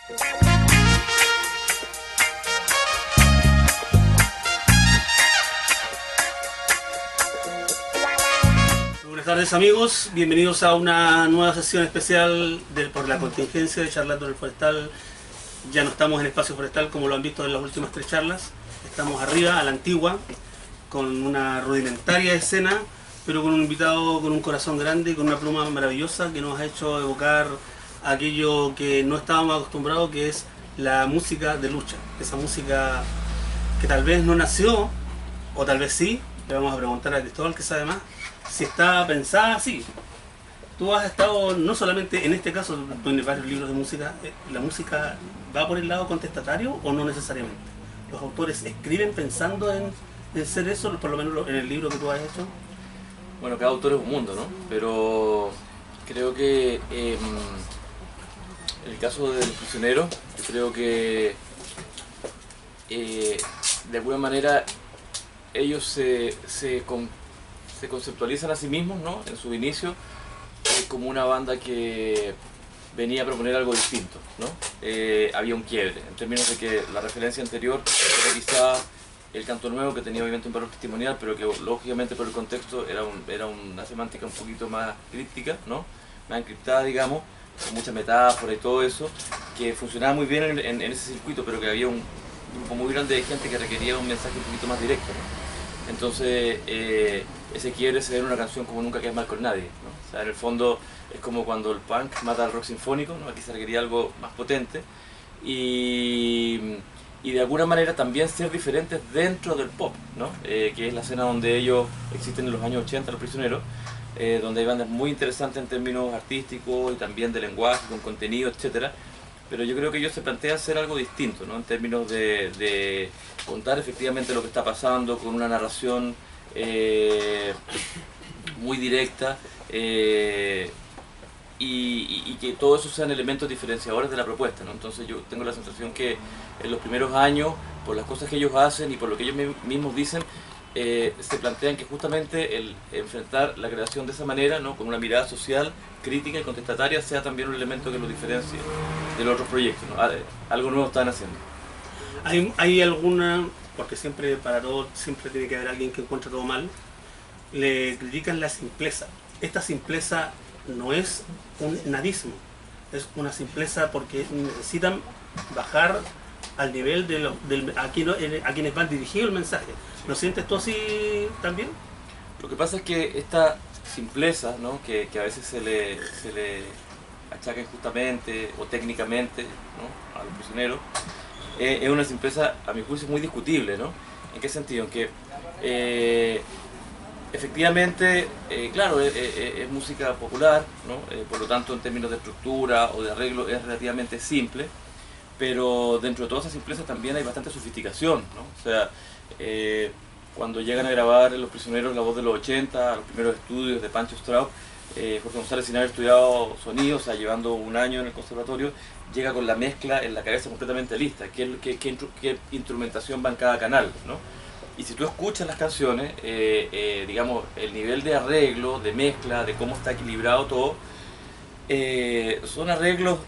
Buenas tardes amigos, bienvenidos a una nueva sesión especial por la contingencia de Charlando en el Forestal. Ya no estamos en Espacio Forestal como lo han visto en las últimas 3 charlas. Estamos arriba, a la antigua, con una rudimentaria escena, pero con un invitado con un corazón grande y con una pluma maravillosa que nos ha hecho evocar aquello que no estábamos acostumbrados, que es la música de lucha. Esa música que tal vez no nació, o tal vez sí. Le vamos a preguntar a Cristóbal, que sabe más, si está pensada así. Tú has estado, no solamente en este caso, tienes varios libros de música, ¿la música va por el lado contestatario o no necesariamente? ¿Los autores escriben pensando en ser eso, por lo menos en el libro que tú has hecho? Bueno, cada autor es un mundo, ¿no? Pero creo que en el caso del prisionero, yo creo que de alguna manera ellos se conceptualizan a sí mismos, ¿no? En su inicio como una banda que venía a proponer algo distinto, ¿no? Había un quiebre, en términos de que la referencia anterior era quizá el canto nuevo, que tenía obviamente un valor testimonial, pero que lógicamente por el contexto era una semántica un poquito más críptica, ¿no? Más encriptada, digamos, con mucha metáfora y todo eso, que funcionaba muy bien en ese circuito, pero que había un grupo muy grande de gente que requería un mensaje un poquito más directo, ¿no? Entonces, ese quiebre se ve en una canción como Nunca quedas mal con nadie, ¿no? O sea, en el fondo es como cuando el punk mata al rock sinfónico, ¿no? Aquí se requería algo más potente y de alguna manera también ser diferentes dentro del pop, ¿no? Que es la escena donde ellos existen en los años 80, Los Prisioneros, donde hay bandas muy interesantes en términos artísticos y también de lenguaje, con contenido, etcétera. Pero yo creo que ellos se plantean hacer algo distinto, ¿no? En términos de contar efectivamente lo que está pasando con una narración muy directa y que todo eso sean elementos diferenciadores de la propuesta, ¿no? Entonces yo tengo la sensación que en los primeros años, por las cosas que ellos hacen y por lo que ellos mismos dicen, se plantean que justamente el enfrentar la creación de esa manera, ¿no? Con una mirada social, crítica y contestataria, sea también un elemento que los diferencie de los otros proyectos, ¿no? Algo nuevo están haciendo. ¿Hay alguna, porque siempre para todo siempre tiene que haber alguien que encuentra todo mal, le critican la simpleza? Esta simpleza no es un nadismo, es una simpleza porque necesitan bajar al nivel de a quienes van dirigido el mensaje. ¿Lo sientes tú así también? Lo que pasa es que esta simpleza, ¿no? que a veces se le achaca injustamente o técnicamente, ¿no? A los prisioneros, es una simpleza, a mi juicio, muy discutible, ¿no? ¿En qué sentido? En que efectivamente, claro, es música popular, ¿no? Por lo tanto en términos de estructura o de arreglo es relativamente simple, pero dentro de toda esa simpleza también hay bastante sofisticación, ¿no? O sea, cuando llegan a grabar Los Prisioneros La Voz de los 80, los primeros estudios de Pancho Straub, Jorge González, sin haber estudiado sonido, o sea, llevando un año en el conservatorio, llega con la mezcla en la cabeza completamente lista, qué instrumentación va en cada canal, ¿no? Y si tú escuchas las canciones, digamos, el nivel de arreglo, de mezcla, de cómo está equilibrado todo, son arreglos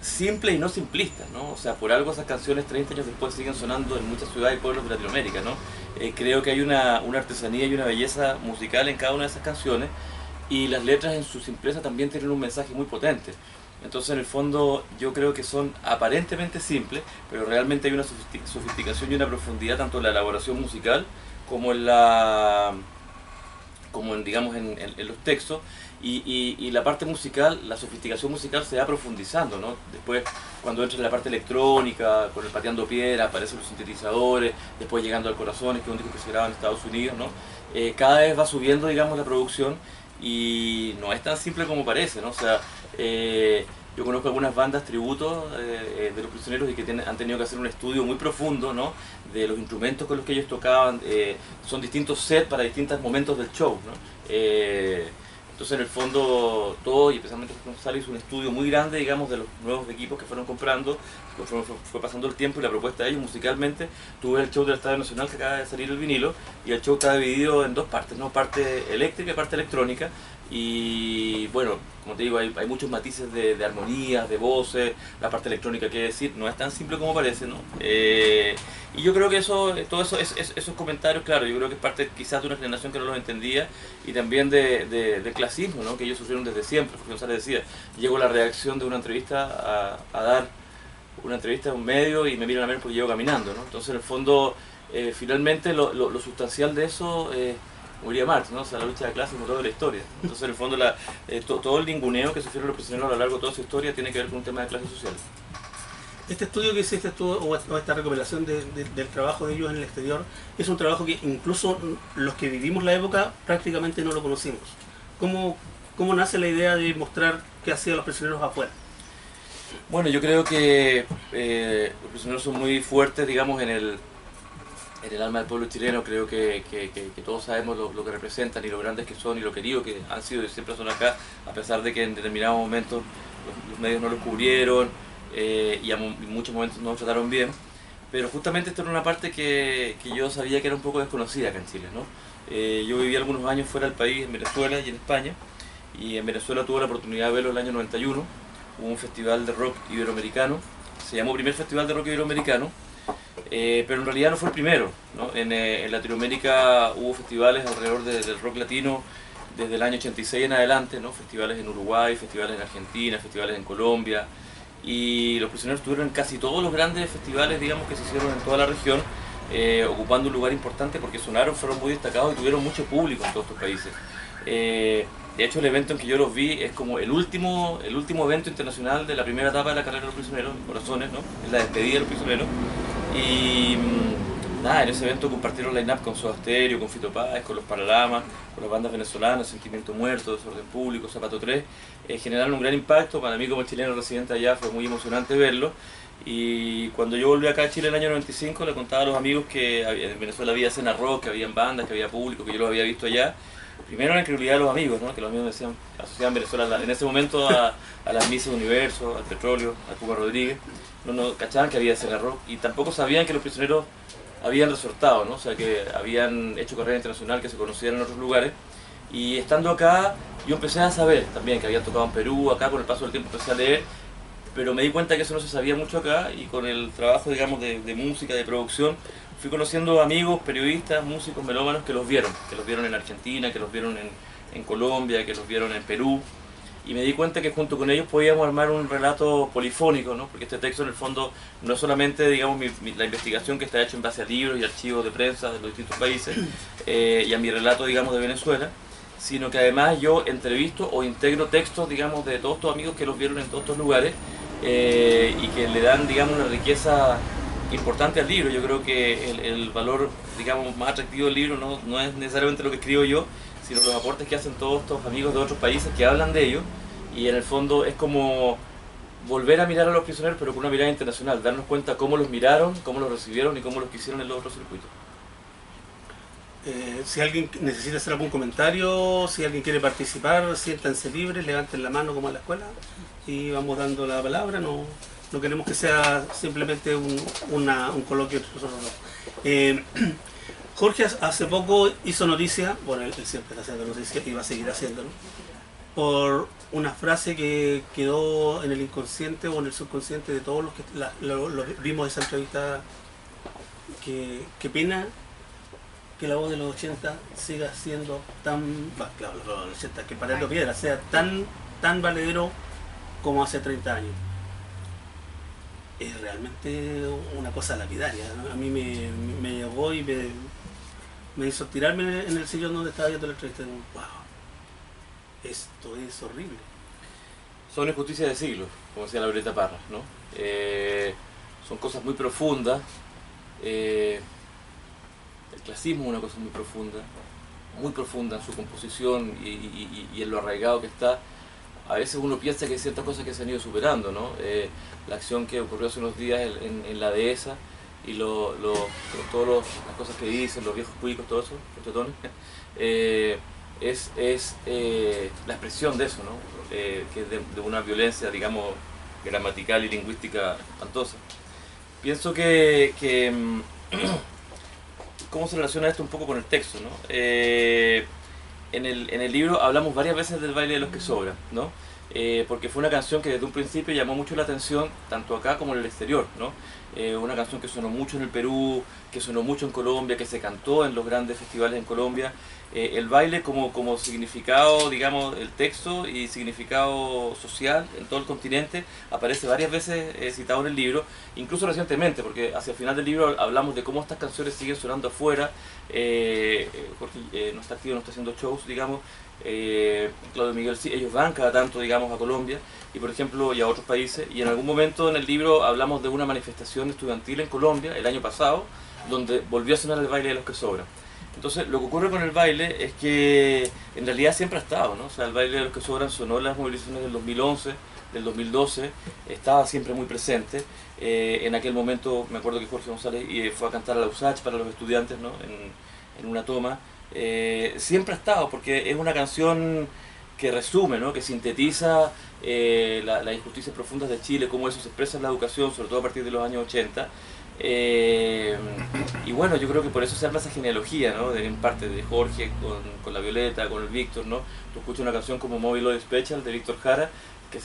simples y no simplistas, ¿no? O sea, por algo esas canciones 30 años después siguen sonando en muchas ciudades y pueblos de Latinoamérica, ¿no? Creo que hay una artesanía y una belleza musical en cada una de esas canciones, y las letras en su simpleza también tienen un mensaje muy potente. Entonces, en el fondo, yo creo que son aparentemente simples, pero realmente hay una sofisticación y una profundidad tanto en la elaboración musical como digamos, en los textos. Y la parte musical, la sofisticación musical se va profundizando, ¿no? Después, cuando entra en la parte electrónica, con el Pateando Piedra, aparecen los sintetizadores, después llegando al Corazón, que es un disco que se graba en Estados Unidos, ¿no? Cada vez va subiendo, digamos, la producción, y no es tan simple como parece, ¿no? O sea, yo conozco algunas bandas tributos de Los Prisioneros y que han tenido que hacer un estudio muy profundo, ¿no? De los instrumentos con los que ellos tocaban. Son distintos sets para distintos momentos del show, ¿no? Entonces, en el fondo, todo, y especialmente González, hizo un estudio muy grande, digamos, de los nuevos equipos que fueron comprando, fue pasando el tiempo, y la propuesta de ellos musicalmente. Tuve el show del Estadio Nacional, que acaba de salir el vinilo, y el show está dividido en dos partes, ¿no? Parte eléctrica y parte electrónica, Y bueno, como te digo, hay muchos matices de armonías, de voces, la parte electrónica, que decir, no es tan simple como parece, ¿no? Y yo creo que todo eso, esos comentarios, claro, yo creo que es parte quizás de una generación que no los entendía y también de clasismo, ¿no? Que ellos sufrieron desde siempre. Porque González decía, llego a la redacción de una entrevista a dar una entrevista a un medio y me miran a ver porque llego caminando, ¿no? Entonces, en el fondo, finalmente lo sustancial de eso como diría Marx, ¿no? O sea, la lucha de clases es motor de la historia. Entonces, en el fondo, todo el ninguneo que sufrieron los prisioneros a lo largo de toda su historia tiene que ver con un tema de clases sociales. Este estudio que hiciste tú, o esta recopilación del trabajo de ellos en el exterior, es un trabajo que incluso los que vivimos la época prácticamente no lo conocimos. ¿Cómo nace la idea de mostrar qué hacían los prisioneros afuera? Bueno, yo creo que los prisioneros son muy fuertes, digamos, en el alma del pueblo chileno. Creo que todos sabemos lo que representan y lo grandes que son y lo queridos que han sido y siempre son acá, a pesar de que en determinados momentos los medios no los cubrieron y en muchos momentos no los trataron bien. Pero justamente esto era una parte que yo sabía que era un poco desconocida acá en Chile, ¿no? Yo viví algunos años fuera del país, en Venezuela y en España, y en Venezuela tuve la oportunidad de verlo el año 91, hubo un festival de rock iberoamericano, se llamó Primer Festival de Rock Iberoamericano, pero en realidad no fue el primero, ¿no? En Latinoamérica hubo festivales alrededor del rock latino desde el año 86 en adelante, ¿no? Festivales en Uruguay, festivales en Argentina, festivales en Colombia, y los prisioneros estuvieron en casi todos los grandes festivales, digamos, que se hicieron en toda la región, ocupando un lugar importante porque sonaron, fueron muy destacados y tuvieron mucho público en todos estos países. De hecho, el evento en que yo los vi es como el último evento internacional de la primera etapa de la carrera de los prisioneros, Corazones, ¿no? Es la despedida de los prisioneros. Y nada, en ese evento compartieron line-up con Soda Stereo, con Fito Páez, con los Paralamas, con las bandas venezolanas, Sentimiento Muerto, Desorden Público, Zapato 3. Generaron un gran impacto. Para mí, como chileno residente allá, fue muy emocionante verlo. Y cuando yo volví acá a Chile en el año 95, le contaba a los amigos que en Venezuela había escena rock, que había bandas, que había público, que yo los había visto allá. Primero la incredulidad de los amigos, ¿no? Que los amigos decían, asociaban Venezuela en ese momento a las Misas Universo, al petróleo, a Cuba Rodríguez. No cachaban que había escena rock y tampoco sabían que los prisioneros habían resortado, ¿no? O sea, que habían hecho carrera internacional, que se conocían en otros lugares. Y estando acá, yo empecé a saber también que habían tocado en Perú. Acá con el paso del tiempo empecé a leer, pero me di cuenta que eso no se sabía mucho acá, y con el trabajo, digamos, de música, de producción, fui conociendo amigos, periodistas, músicos, melómanos que los vieron en Argentina, que los vieron en Colombia, que los vieron en Perú, y me di cuenta que junto con ellos podíamos armar un relato polifónico, ¿no? Porque este texto en el fondo no es solamente, digamos, la investigación que está hecha en base a libros y archivos de prensa de los distintos países y a mi relato, digamos, de Venezuela, sino que además yo entrevisto o integro textos, digamos, de todos estos amigos que los vieron en todos estos lugares y que le dan, digamos, una riqueza importante al libro. Yo creo que el valor, digamos, más atractivo del libro no es necesariamente lo que escribo yo, sino los aportes que hacen todos estos amigos de otros países que hablan de ellos, y en el fondo es como volver a mirar a los prisioneros pero con una mirada internacional, darnos cuenta cómo los miraron, cómo los recibieron y cómo los quisieron en los otros circuitos. Si alguien necesita hacer algún comentario, si alguien quiere participar, siéntanse libres, levanten la mano como en la escuela y vamos dando la palabra. No queremos que sea simplemente un coloquio entre nosotros dos. Jorge hace poco hizo noticia, bueno, él siempre está haciendo noticia y va a seguir haciéndolo, por una frase que quedó en el inconsciente o en el subconsciente de todos los que lo vimos esa entrevista. Qué pena que la voz de los 80 siga siendo tan, claro, los 80, que Pateando Piedra sea tan valedero como hace 30 años. Es realmente una cosa lapidaria, ¿no? A mí me llegó y me hizo tirarme en el sillón donde estaba viendo la entrevista. Wow, esto es horrible. Son injusticias de siglos, como decía la Violeta Parra, ¿no? Son cosas muy profundas. El clasismo es una cosa muy profunda en su composición y en lo arraigado que está. A veces uno piensa que hay ciertas cosas que se han ido superando, ¿no? La acción que ocurrió hace unos días en la dehesa y todas las cosas que dicen, los viejos cuicos, todo eso, los tetones, es la expresión de eso, ¿no? Que es de una violencia, digamos, gramatical y lingüística espantosa. Pienso que ¿cómo se relaciona esto un poco con el texto, ¿no? en el libro hablamos varias veces del baile de los que sobran, ¿no? Porque fue una canción que desde un principio llamó mucho la atención, tanto acá como en el exterior, ¿no? Una canción que sonó mucho en el Perú, que sonó mucho en Colombia, que se cantó en los grandes festivales en Colombia. El baile como significado, digamos, el texto y significado social en todo el continente aparece varias veces citado en el libro, incluso recientemente, porque hacia el final del libro hablamos de cómo estas canciones siguen sonando afuera. Jorge no está activo, no está haciendo shows, digamos. Claudio Miguel sí, ellos van cada tanto, digamos, a Colombia y por ejemplo y a otros países, y en algún momento en el libro hablamos de una manifestación estudiantil en Colombia el año pasado donde volvió a sonar el baile de los que sobran. Entonces lo que ocurre con el baile es que en realidad siempre ha estado, ¿no? O sea, el baile de los que sobran sonó en las movilizaciones del 2011, del 2012, estaba siempre muy presente. En aquel momento me acuerdo que Jorge González fue a cantar a la USACH para los estudiantes, ¿no? En una toma. Siempre ha estado, porque es una canción que resume, ¿no? Que sintetiza las injusticias profundas de Chile, cómo eso se expresa en la educación, sobre todo a partir de los años 80. Y bueno, yo creo que por eso se arma esa genealogía, ¿no? En parte de Jorge con la Violeta, con el Víctor, ¿no? Tú escuchas una canción como Móvil Hoy Special de Víctor Jara,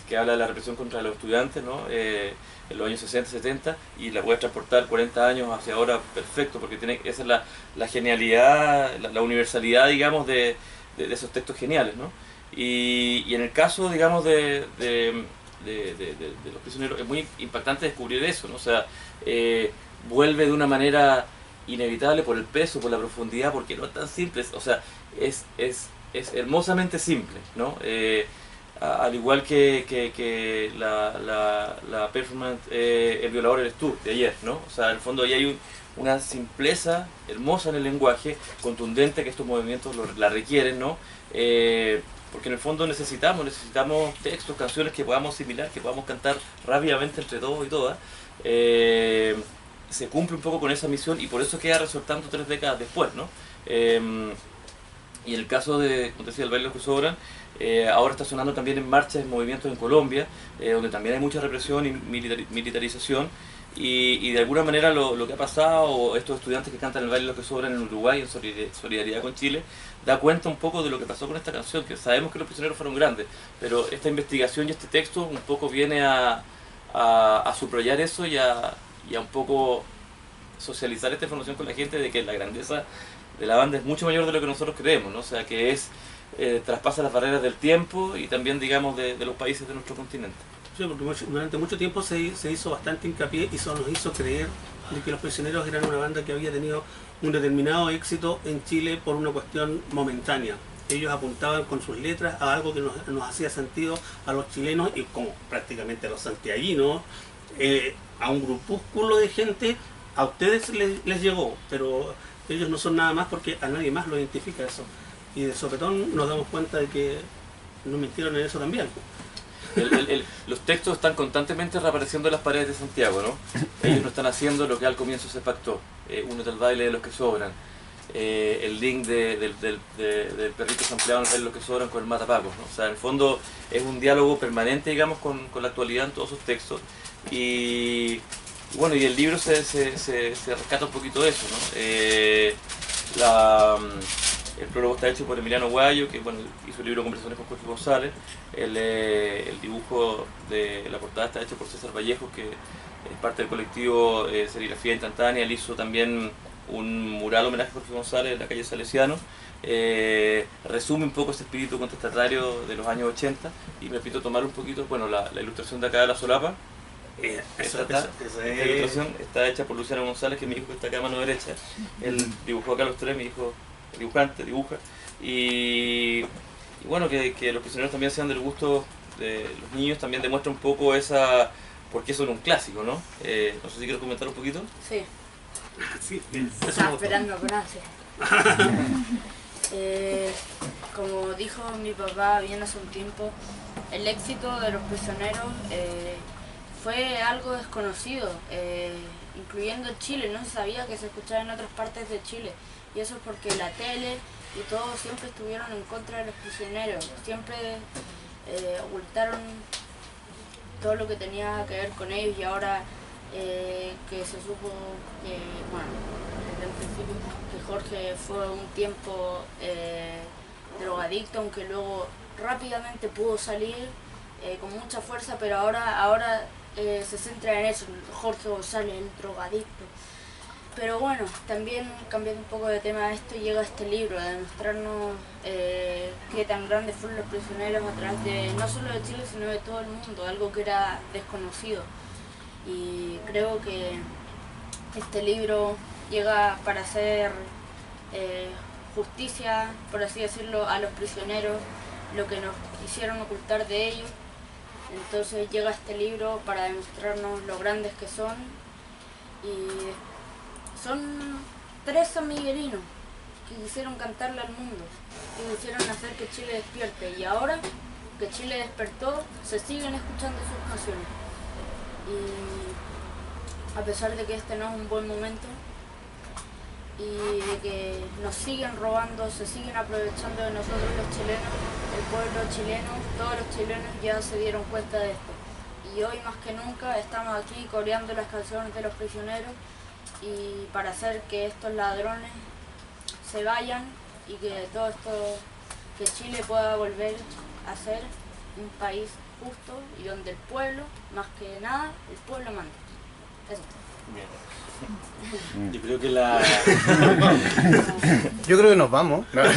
que habla de la represión contra los estudiantes, ¿no? En los años 60, 70, y la puedes transportar 40 años hacia ahora perfecto, porque esa es la genialidad, la universalidad, digamos, de esos textos geniales, ¿no? Y en el caso, digamos, de los prisioneros, es muy impactante descubrir eso, ¿no? O sea, vuelve de una manera inevitable por el peso, por la profundidad, porque no es tan simple, o sea, es hermosamente simple, ¿no? Al igual que la performance El violador eres tú, de ayer, ¿no? O sea, en el fondo ahí hay una simpleza hermosa en el lenguaje, contundente, que estos movimientos la requieren, ¿no? Porque en el fondo necesitamos textos, canciones que podamos asimilar, que podamos cantar rápidamente entre todos y todas. Se cumple un poco con esa misión y por eso queda resaltando 3 décadas después, ¿no? Y en el caso de, como decía, el baile de los que sobran, ahora está sonando también en marchas, en movimientos en Colombia, donde también hay mucha represión y militarización, y de alguna manera lo que ha pasado, estos estudiantes que cantan el baile de los que sobran en Uruguay, en solidaridad con Chile, da cuenta un poco de lo que pasó con esta canción, que sabemos que los prisioneros fueron grandes, pero esta investigación y este texto un poco viene a subrayar eso y a un poco socializar esta información con la gente de que la grandeza de la banda es mucho mayor de lo que nosotros creemos, ¿no? O sea, que traspasa las barreras del tiempo y también, digamos, de los países de nuestro continente. Sí, porque durante mucho tiempo se hizo bastante hincapié y eso nos hizo creer de que los prisioneros eran una banda que había tenido un determinado éxito en Chile por una cuestión momentánea. Ellos apuntaban con sus letras a algo que nos hacía sentido a los chilenos y como prácticamente a los santiaguinos, a un grupúsculo de gente. A ustedes les llegó, pero ellos no son nada más porque a nadie más lo identifica eso. Y de sopetón nos damos cuenta de que nos mintieron en eso también. Los textos están constantemente reapareciendo en las paredes de Santiago, ¿no? Ellos no están haciendo lo que al comienzo se pactó. Uno del baile de los que sobran. El link del perrito sampleado en el baile de los que sobran con el matapacos, ¿no? O sea, en el fondo es un diálogo permanente, digamos, con la actualidad en todos sus textos. Y bueno, y el libro se rescata un poquito de eso, ¿no? El prólogo está hecho por Emiliano Guayo, que bueno, hizo el libro Conversaciones con Jorge González. El dibujo de la portada está hecho por César Vallejo, que es parte del colectivo Serigrafía Instantánea. Él hizo también un mural homenaje a Jorge González en la calle Salesiano. Resume un poco ese espíritu contestatario de los años 80 y me permito tomar un poquito, bueno, la ilustración de acá de la solapa. Esta ilustración está hecha por Luciano González, que es mi hijo que está acá a mano derecha. Él dibujó acá los 3, mi hijo dibujante, dibuja. Y bueno, que los prisioneros también sean del gusto de los niños, también demuestra un poco esa, porque son un clásico, ¿no? No sé si quieres comentar un poquito. Sí. Sí, Estaba esperando con ansia. Como dijo mi papá bien hace un tiempo, el éxito de los prisioneros fue algo desconocido, incluyendo en Chile. No se sabía que se escuchaba en otras partes de Chile, y eso es porque la tele y todo siempre estuvieron en contra de los prisioneros, siempre ocultaron todo lo que tenía que ver con ellos, y ahora que se supo que, bueno, desde el principio, que Jorge fue un tiempo drogadicto, aunque luego rápidamente pudo salir con mucha fuerza, pero ahora se centra en eso, Jorge González, el drogadicto. Pero bueno, también cambiando un poco de tema a esto, llega este libro a demostrarnos qué tan grandes fueron los prisioneros a través de, no solo de Chile, sino de todo el mundo, algo que era desconocido. Y creo que este libro llega para hacer justicia, por así decirlo, a los prisioneros, lo que nos quisieron ocultar de ellos. Entonces llega este libro para demostrarnos lo grandes que son, y son 3 sanmiguelinos que quisieron cantarle al mundo, que quisieron hacer que Chile despierte, y ahora que Chile despertó, se siguen escuchando sus canciones. Y a pesar de que este no es un buen momento, y de que nos siguen robando, se siguen aprovechando de nosotros los chilenos, el pueblo chileno, todos los chilenos ya se dieron cuenta de esto. Y hoy más que nunca estamos aquí coreando las canciones de los prisioneros, y para hacer que estos ladrones se vayan y que todo esto, que Chile pueda volver a ser un país justo y donde el pueblo, más que nada, el pueblo manda. Eso. Bien. Yo creo que Yo creo que nos vamos. Jorge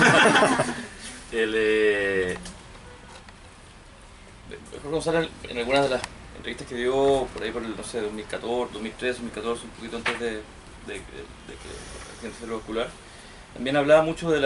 González, en algunas de las entrevistas que dio por ahí por el, no sé, 2014, 2013, 2014, un poquito antes de que la gente cerebrovascular, también hablaba mucho de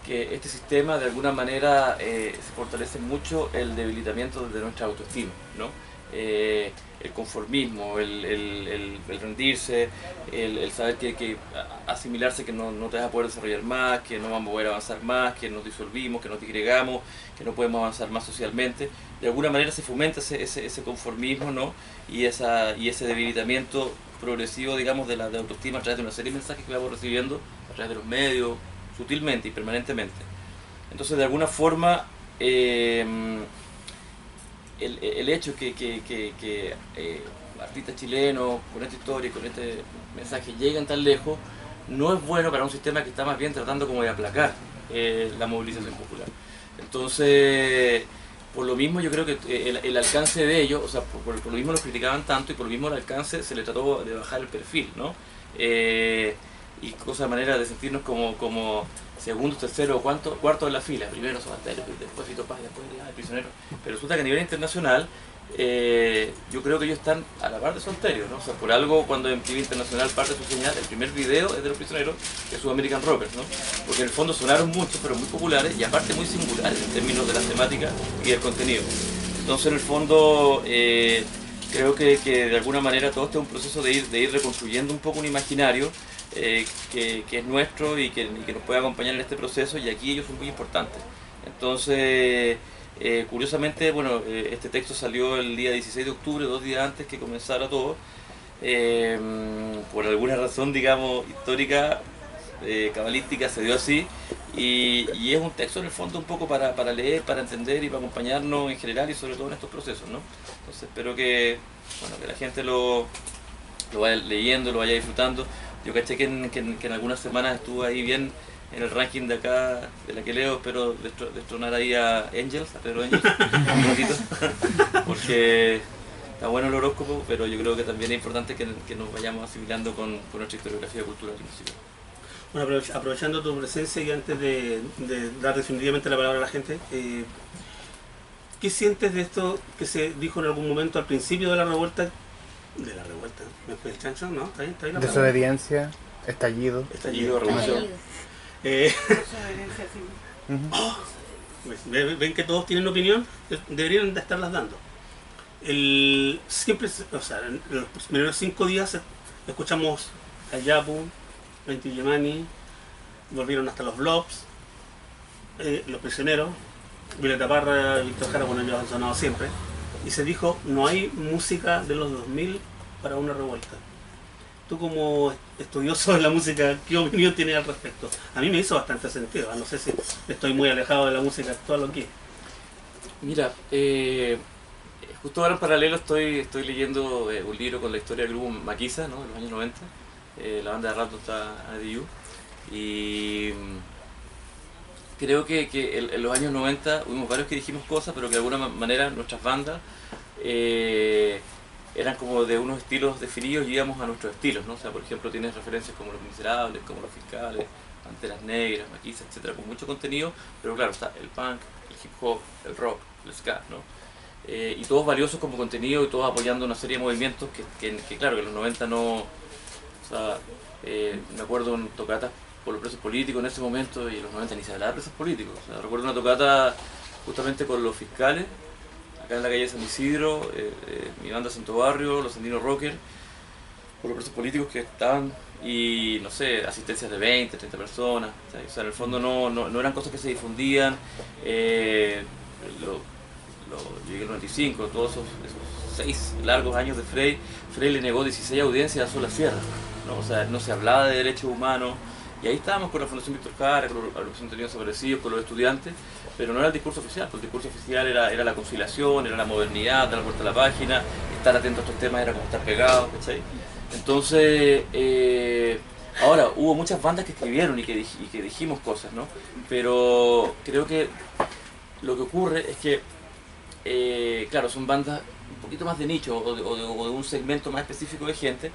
que este sistema de alguna manera se fortalece mucho el debilitamiento de nuestra autoestima, ¿no? El conformismo, el rendirse, el saber que asimilarse que no te vas a poder desarrollar más, que no vamos a poder avanzar más, que nos disolvimos, que nos disgregamos, que no podemos avanzar más socialmente. De alguna manera se fomenta ese conformismo, ¿no? y ese debilitamiento progresivo, digamos, de la autoestima a través de una serie de mensajes que vamos recibiendo a través de los medios, sutilmente y permanentemente. Entonces, de alguna forma, el hecho que artistas chilenos con esta historia y con este mensaje lleguen tan lejos no es bueno para un sistema que está más bien tratando como de aplacar la movilización popular. Entonces, por lo mismo yo creo que el alcance de ellos, o sea, por lo mismo los criticaban tanto, y por lo mismo el alcance se le trató de bajar el perfil, ¿no? Y cosa de manera de sentirnos como segundos, terceros o cuartos de la fila. Primero Sabater, después Fito Paz, después el Prisionero. Pero resulta que a nivel internacional, yo creo que ellos están a la par de Solterio, ¿no? O sea, por algo cuando MTV Internacional parte su señal, el primer video es de los Prisioneros, que es American Rockers, ¿no? Porque en el fondo sonaron mucho, pero muy populares y aparte muy singulares en términos de las temáticas y del contenido. Entonces, en el fondo, creo que de alguna manera todo este es un proceso de ir reconstruyendo un poco un imaginario que es nuestro y que nos puede acompañar en este proceso, y aquí ellos son muy importantes. Entonces, curiosamente, bueno, este texto salió el día 16 de octubre, 2 días antes que comenzara todo, por alguna razón, digamos, histórica, cabalística, se dio así, y es un texto en el fondo un poco para leer, para entender y para acompañarnos en general y sobre todo en estos procesos, ¿no? Entonces espero que la gente lo vaya leyendo, lo vaya disfrutando. Yo caché que en algunas semanas estuvo ahí bien en el ranking de acá, de la que leo. Espero destronar ahí a Angels, a Pedro Angels, un ratito, porque está bueno el horóscopo, pero yo creo que también es importante que nos vayamos asimilando con nuestra historiografía cultural y musical. Bueno, aprovechando tu presencia y antes de dar definitivamente la palabra a la gente, ¿qué sientes de esto que se dijo en algún momento al principio de la revuelta? ¿Me fue el chancho? ¿No? ¿Está ahí la palabra? Desobediencia, estallido. Estallido, revolución. Desobediencia, sí. ¿Ven que todos tienen opinión? Deberían de estarlas dando. Siempre, o sea, en los primeros 5 días escuchamos a Yapu, Inti Illimani, volvieron hasta los Blobs, los Prisioneros, Violeta Parra, Víctor Jara, bueno, ellos han sonado siempre, y se dijo, no hay música de los 2000 para una revuelta. Tú, como estudioso de la música, ¿qué opinión tienes al respecto? A mí me hizo bastante sentido, no sé si estoy muy alejado de la música actual o qué. Mira, justo ahora en paralelo estoy leyendo un libro con la historia del grupo Maquisa, ¿no? De los años 90. La banda de rato está ADU, y creo que en los años 90 hubimos varios que dijimos cosas, pero que de alguna manera nuestras bandas eran como de unos estilos definidos y íbamos a nuestros estilos, ¿no? O sea, por ejemplo, tienes referencias como Los Miserables, como Los Fiscales, Panteras Negras, Maquis, etcétera, con mucho contenido, pero claro, está el punk, el hip hop, el rock, el ska, ¿no? Y todos valiosos como contenido y todos apoyando una serie de movimientos que claro, que en los 90 no... O sea, me acuerdo en tocatas por los presos políticos en ese momento, y en los 90 ni se hablaba de presos políticos. O sea, recuerdo una tocata justamente con Los Fiscales, acá en la calle San Isidro, mi banda Santo Barrio, Los Andinos Rocker, por los presos políticos que estaban, y no sé, asistencias de 20, 30 personas. O sea, en el fondo no eran cosas que se difundían. Llegué al 95, todos esos 6 largos años de Frey le negó 16 audiencias a Sola Sierra, ¿no? O sea, no se hablaba de derechos humanos, y ahí estábamos con la Fundación Víctor Jara, con los agrupaciones de desaparecidos, con los estudiantes, pero no era el discurso oficial, porque el discurso oficial era la conciliación, era la modernidad, dar la vuelta a la página, estar atento a estos temas era como estar pegado, ¿cachai? Entonces, ahora, hubo muchas bandas que escribieron y que dijimos cosas, ¿no? Pero creo que lo que ocurre es que claro, son bandas un poquito más de nicho o de un segmento más específico de gente,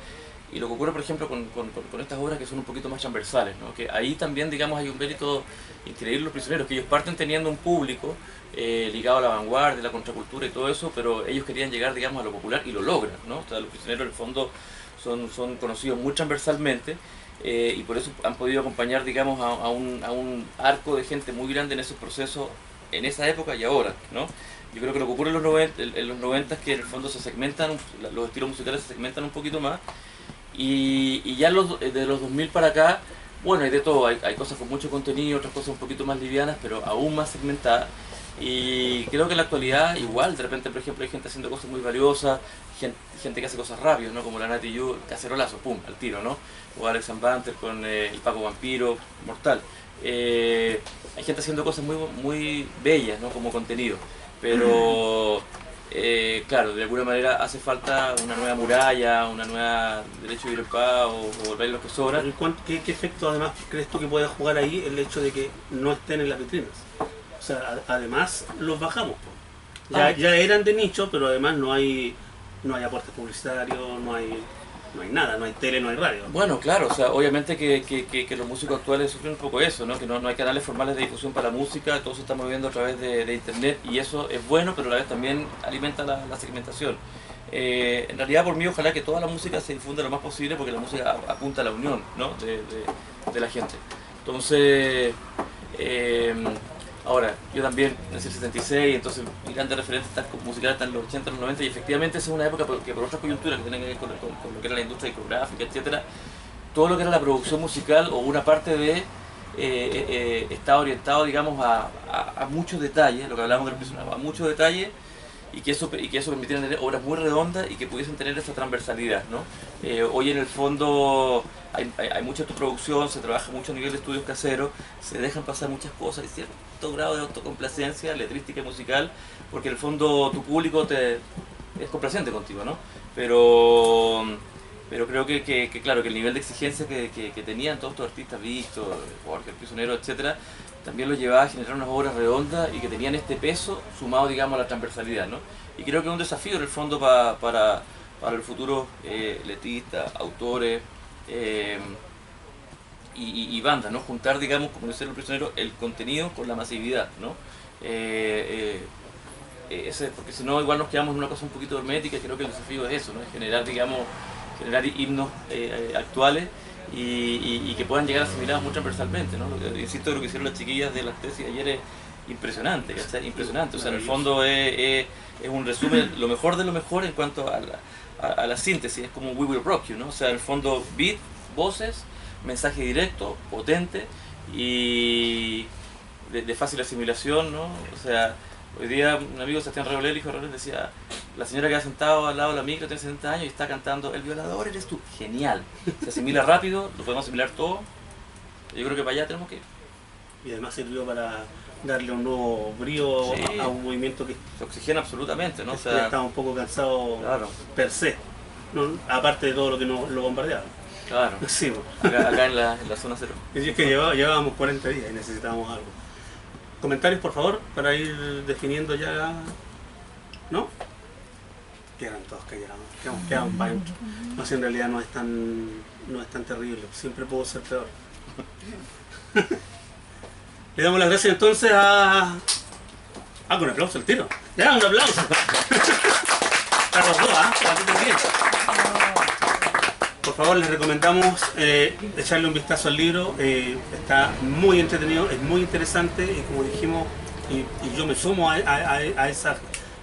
y lo que ocurre, por ejemplo, con estas obras que son un poquito más transversales, ¿no? Que ahí también, digamos, hay un mérito increíble Los Prisioneros, que ellos parten teniendo un público ligado a la vanguardia, la contracultura y todo eso, pero ellos querían llegar, digamos, a lo popular y lo logran, ¿no? O sea, Los Prisioneros en el fondo son conocidos muy transversalmente, y por eso han podido acompañar, digamos, a un arco de gente muy grande en esos procesos, en esa época y ahora, ¿no? Yo creo que lo que ocurre en los 90 es que en el fondo se segmentan, los estilos musicales se segmentan un poquito más, y ya de los 2000 para acá, bueno, hay de todo, hay cosas con mucho contenido, otras cosas un poquito más livianas, pero aún más segmentadas, y creo que en la actualidad igual, de repente, por ejemplo, hay gente haciendo cosas muy valiosas, gente que hace cosas rápidas, ¿no? Como la Nati Yu, cacerolazo, pum, al tiro, ¿no? O Alex Banter con el Paco Vampiro, mortal. Hay gente haciendo cosas muy bellas, ¿no? Como contenido. Pero, claro, de alguna manera hace falta una nueva muralla, una nueva derecho de vivir en paz, o volver los que sobran. ¿Qué efecto además crees tú que pueda jugar ahí el hecho de que no estén en las vitrinas? O sea, además los bajamos. Ya eran de nicho, pero además no hay aportes publicitarios, no hay nada, no hay tele, no hay radio. Bueno, claro, o sea, obviamente que los músicos actuales sufren un poco eso, ¿no? Que no hay canales formales de difusión para la música, todo se está moviendo a través de internet, y eso es bueno, pero a la vez también alimenta la segmentación. En realidad, por mí, ojalá que toda la música se difunda lo más posible, porque la música apunta a la unión, ¿no? de la gente. Entonces, ahora, yo también nací en el 76, entonces mi grandes referentes musicales están en los 80, los 90, y efectivamente esa es una época que por otras coyunturas que tienen que ver con lo que era la industria discográfica, etcétera, todo lo que era la producción musical o una parte de estaba orientado, digamos, a muchos detalles, lo que hablábamos del prisionero, a muchos detalles, y que eso permitiera tener obras muy redondas y que pudiesen tener esa transversalidad, ¿no? Hoy en el fondo hay mucha autoproducción, se trabaja mucho a nivel de estudios caseros, se dejan pasar muchas cosas, hay cierto grado de autocomplacencia letrística y musical, porque en el fondo tu público es complaciente contigo, ¿no? Pero creo que claro, que el nivel de exigencia que tenían todos estos artistas, Víctor, Jorge, el Prisionero, etcétera, también lo llevaba a generar unas obras redondas y que tenían este peso sumado, digamos, a la transversalidad, ¿no? Y creo que es un desafío en el fondo para el futuro letristas, autores y bandas, ¿no? Juntar, digamos, como decía el Prisionero, el contenido con la masividad, ¿no? Porque si no, igual nos quedamos en una cosa un poquito hermética, y creo que el desafío es eso, ¿no? Es generar himnos actuales y que puedan llegar asimilados muy transversalmente, ¿no? Insisto, lo que hicieron las chiquillas de las tesis ayer es impresionante, ¿cachai? Impresionante. O sea, en el fondo es un resumen, lo mejor de lo mejor en cuanto a la síntesis, es como We Will Rock You, ¿no? O sea, en el fondo, beat, voces, mensaje directo, potente y de fácil asimilación, ¿no? O sea, hoy día un amigo, Sebastián Rebolel, hijo de Rebolel, decía: la señora que ha sentado al lado de la micro tiene 60 años y está cantando El violador eres tú. Genial. Se asimila rápido, lo podemos asimilar todo. Yo creo que para allá tenemos que ir. Y además sirvió para darle un nuevo brío, sí, a un movimiento que se oxigena absolutamente, ¿no? O sea, estaba un poco cansado, claro, per se, ¿no? Aparte de todo lo que nos lo bombardeaba. Claro. Sí, acá en la zona cero. Es que llevábamos 40 días y necesitábamos algo. comentarios, por favor, para ir definiendo ya. ¿No? Quedan todos callados. Quedan para adentro. No, si en realidad no es tan terrible. Siempre pudo ser peor. Le damos las gracias entonces a... con aplauso el tiro. Ya, un aplauso. Para los dos, para ti también. Por favor, les recomendamos echarle un vistazo al libro. Está muy entretenido, es muy interesante y como dijimos, y yo me sumo a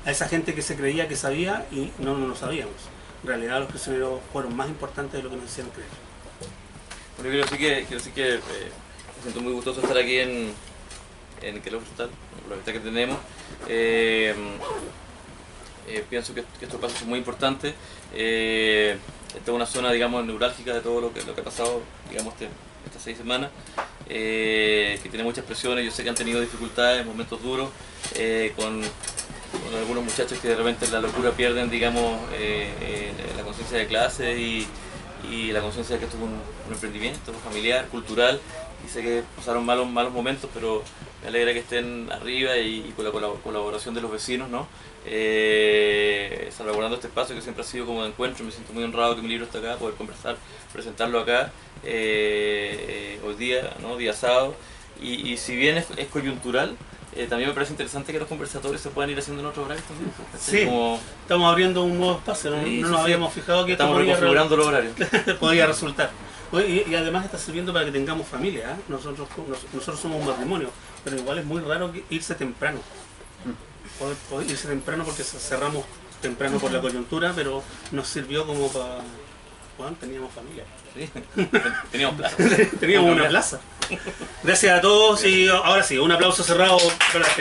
esa gente que se creía que sabía y no lo sabíamos. En realidad los prisioneros fueron más importantes de lo que nos hicieron creer. Bueno, quiero decir que me siento muy gustoso estar aquí en Queluz Forestal, por la amistad que tenemos. Pienso que estos pasos son muy importantes. Esta es una zona, digamos, neurálgica de todo lo que ha pasado, digamos, estas 6 semanas, que tiene muchas presiones. Yo sé que han tenido dificultades, momentos duros, con algunos muchachos que de repente en la locura pierden, digamos, la conciencia de clase y la conciencia de que esto es un emprendimiento familiar, cultural, y sé que pasaron malos momentos, pero me alegra que estén arriba y con la colaboración de los vecinos, ¿no? Salvaguardando este espacio que siempre ha sido como de encuentro. Me siento muy honrado que mi libro está acá, poder conversar, presentarlo acá hoy día, ¿no? Día sábado, y si bien es coyuntural, también me parece interesante que los conversatorios se puedan ir haciendo en otros horarios también. Sí, como... estamos abriendo un nuevo espacio, no nos habíamos fijado que estamos reconfigurando los horarios. podía resultar. Y además está sirviendo para que tengamos familia, ¿eh? Nosotros somos un matrimonio, pero igual es muy raro irse temprano. Poder irse temprano porque cerramos temprano por la coyuntura, pero nos sirvió como para... Bueno, teníamos familia. Sí, teníamos plaza. Teníamos una plaza. Gracias a todos y ahora sí, un aplauso cerrado para la